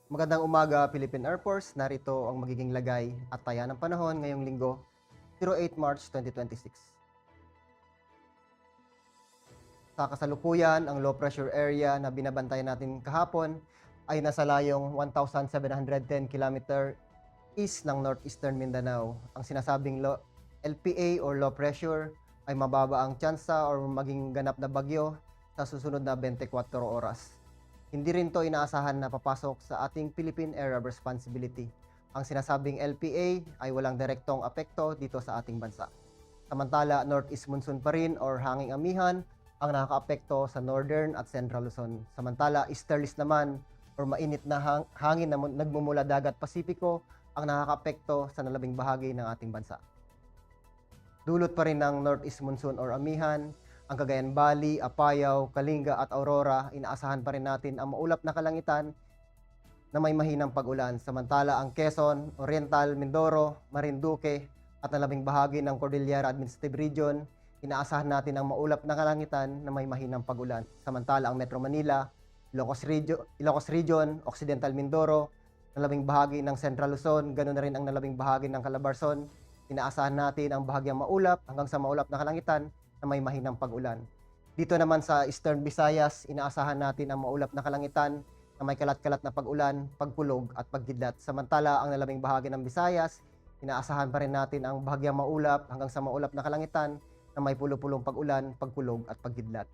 Magandang umaga, Philippine Air Force. Narito ang magiging lagay at taya ng panahon ngayong linggo, 08 March 2026. Sa kasalukuyan, ang low pressure area na binabantayan natin kahapon ay nasa layong 1,710 km east ng northeastern Mindanao. Ang sinasabing LPA or low pressure ay mababa ang tsansa or maging ganap na bagyo sa susunod na 24 oras. Hindi rin to inaasahan na papasok sa ating Philippine Area of Responsibility. Ang sinasabing LPA ay walang direktong apekto dito sa ating bansa. Samantala, northeast monsoon pa rin or hanging amihan ang nakakaapekto sa northern at central Luzon. Samantala, easterlies naman or mainit na hangin na nagmumula dagat Pasipiko ang nakakaapekto sa nalabing bahagi ng ating bansa. Dulot pa rin ng northeast monsoon or amihan ang Cagayan Valley, Apayao, Kalinga at Aurora. Inaasahan pa rin natin ang maulap na kalangitan na may mahinang pag-ulan. Samantala ang Quezon, Oriental, Mindoro, Marinduque at nalabing bahagi ng Cordillera Administrative Region, inaasahan natin ang maulap na kalangitan na may mahinang pag-ulan. Samantala ang Metro Manila, Ilocos Region, Occidental Mindoro, nalabing bahagi ng Central Luzon, ganoon na rin ang nalabing bahagi ng Calabarzon, inaasahan natin ang bahagyang maulap hanggang sa maulap na kalangitan na may mahinang pag-ulan. Dito naman sa Eastern Visayas, inaasahan natin ang maulap na kalangitan na may kalat-kalat na pag-ulan, pagkulog at pagkidlat. Samantala, ang nalabing bahagi ng Visayas, inaasahan pa rin natin ang bahagyang maulap hanggang sa maulap na kalangitan na may pulo-pulong pag-ulan, pagkulog at pagkidlat.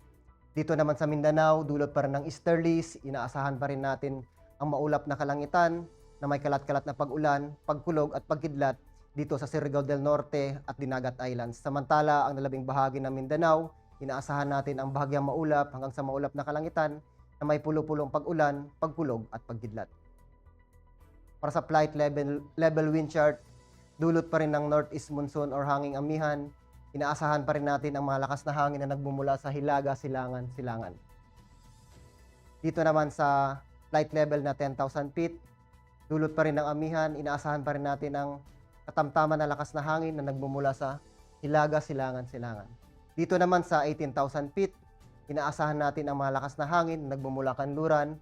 Dito naman sa Mindanao, dulot pa rin ng easterlies, inaasahan pa rin natin ang maulap na kalangitan na may kalat-kalat na pag-ulan, pagkulog at pagkidlat dito sa Surigao del Norte at Dinagat Islands. Samantala, ang nalabing bahagi ng Mindanao, inaasahan natin ang bahagyang maulap hanggang sa maulap na kalangitan na may pulo-pulong pag-ulan, pagkulog at pagkidlat. Para sa flight level wind chart, dulot pa rin ng northeast monsoon or hanging amihan, inaasahan pa rin natin ang malakas na hangin na nagmumula sa Hilaga, Silangan. Dito naman sa flight level na 10,000 feet, dulot pa rin ng amihan, inaasahan pa rin natin ang katamtaman na lakas na hangin na nagmumula sa Hilaga, Silangan. Dito naman sa 18,000 feet, inaasahan natin ang malakas na hangin na nagmumula kanluran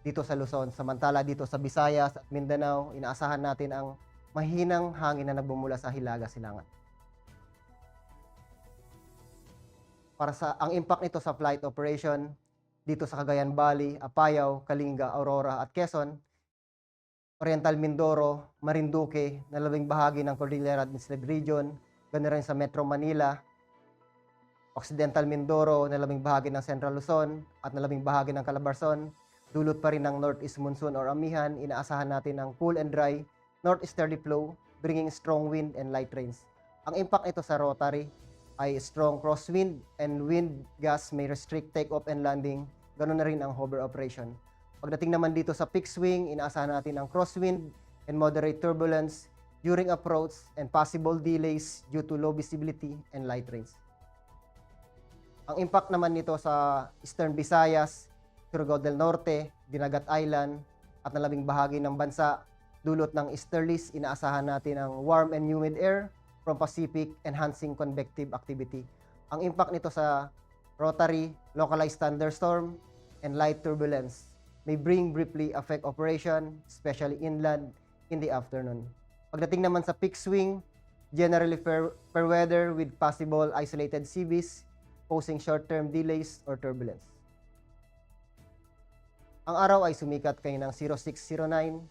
dito sa Luzon. Samantala dito sa Visayas at Mindanao, inaasahan natin ang mahinang hangin na nagmumula sa Hilaga, Silangan. Para sa ang impact nito sa flight operation dito sa Cagayan Valley, Apayao, Kalinga, Aurora at Quezon, Oriental Mindoro, Marinduque, nalabing bahagi ng Cordillera Administrative Region, ganoon rin sa Metro Manila, Occidental Mindoro, nalabing bahagi ng Central Luzon, at nalabing bahagi ng Calabarzon. Dulot pa rin ng northeast monsoon or amihan, inaasahan natin ang cool and dry northeasterly flow, bringing strong wind and light rains. Ang impact nito sa rotary ay strong crosswind and wind gusts may restrict takeoff and landing, ganoon na rin ang hover operation. Pagdating naman dito sa fixed wing, inaasahan natin ang crosswind and moderate turbulence during approach and possible delays due to low visibility and light rains. Ang impact naman nito sa Eastern Visayas, Surigao del Norte, Dinagat Island at nalabing bahagi ng bansa, dulot ng easterlies, inaasahan natin ang warm and humid air from Pacific enhancing convective activity. Ang impact nito sa rotary, localized thunderstorm and light turbulence may briefly affect operation, especially inland, in the afternoon. Pagdating naman sa fixed wing, generally fair weather with possible isolated sea breeze, posing short-term delays or turbulence. Ang araw ay sumikat kaninang 0609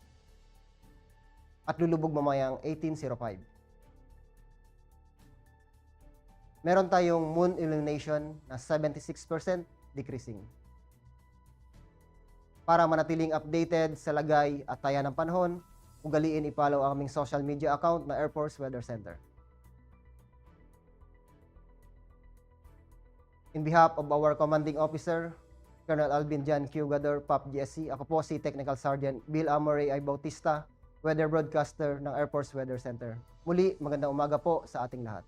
at lulubog mamayang 1805. Meron tayong moon illumination na 76% decreasing. Para manatiling updated sa lagay at taya ng panahon, ugaliin i-follow ang aming social media account na Air Force Weather Center. In behalf of our commanding officer, Colonel Alvin Jan Q. Gador, PAP GSC, ako po si Technical Sergeant Bill Amoray I. Bautista, Weather Broadcaster ng Air Force Weather Center. Muli, magandang umaga po sa ating lahat.